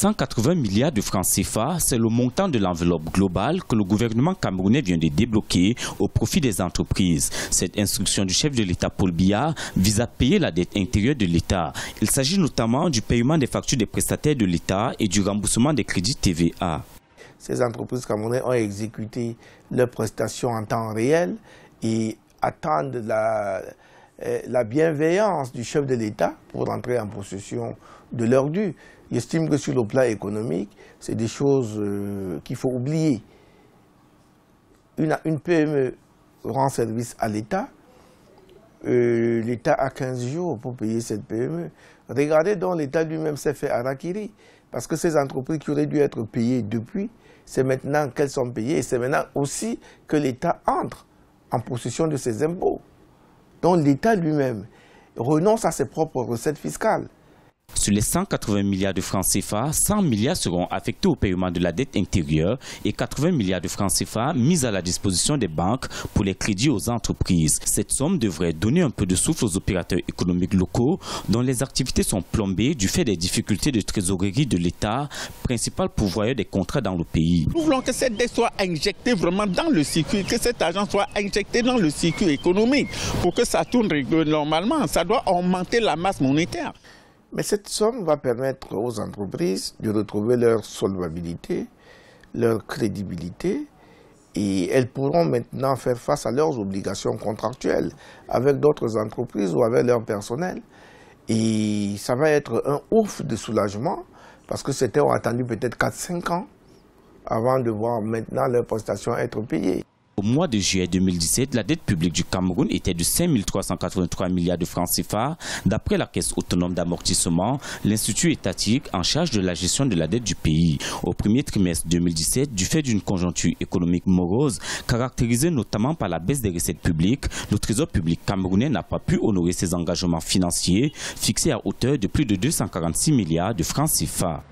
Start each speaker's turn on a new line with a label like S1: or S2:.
S1: 180 milliards de francs CFA, c'est le montant de l'enveloppe globale que le gouvernement camerounais vient de débloquer au profit des entreprises. Cette instruction du chef de l'État Paul Biya vise à payer la dette intérieure de l'État. Il s'agit notamment du paiement des factures des prestataires de l'État et du remboursement des crédits TVA.
S2: Ces entreprises camerounaises ont exécuté leurs prestations en temps réel et attendent la bienveillance du chef de l'État pour entrer en possession de leurs dû. J'estime que sur le plan économique, c'est des choses qu'il faut oublier. Une PME rend service à l'État. L'État a 15 jours pour payer cette PME. Regardez donc, l'État lui-même s'est fait harakiri. Parce que ces entreprises qui auraient dû être payées depuis, c'est maintenant qu'elles sont payées et c'est maintenant aussi que l'État entre en possession de ses impôts. Donc l'État lui-même renonce à ses propres recettes fiscales.
S1: Sur les 180 milliards de francs CFA, 100 milliards seront affectés au paiement de la dette intérieure et 80 milliards de francs CFA mis à la disposition des banques pour les crédits aux entreprises. Cette somme devrait donner un peu de souffle aux opérateurs économiques locaux dont les activités sont plombées du fait des difficultés de trésorerie de l'État, principal pourvoyeur des contrats dans le pays.
S3: Nous voulons que cette dette soit injectée vraiment dans le circuit, que cet argent soit injecté dans le circuit économique pour que ça tourne normalement. Ça doit augmenter la masse monétaire.
S2: Mais cette somme va permettre aux entreprises de retrouver leur solvabilité, leur crédibilité, et elles pourront maintenant faire face à leurs obligations contractuelles avec d'autres entreprises ou avec leur personnel. Et ça va être un ouf de soulagement, parce que certains ont attendu peut-être 4-5 ans avant de voir maintenant leurs prestations être payées.
S1: Au mois de juillet 2017, la dette publique du Cameroun était de 5 383 milliards de francs CFA, d'après la Caisse autonome d'amortissement, l'institut étatique en charge de la gestion de la dette du pays. Au premier trimestre 2017, du fait d'une conjoncture économique morose, caractérisée notamment par la baisse des recettes publiques, le Trésor public camerounais n'a pas pu honorer ses engagements financiers, fixés à hauteur de plus de 246 milliards de francs CFA.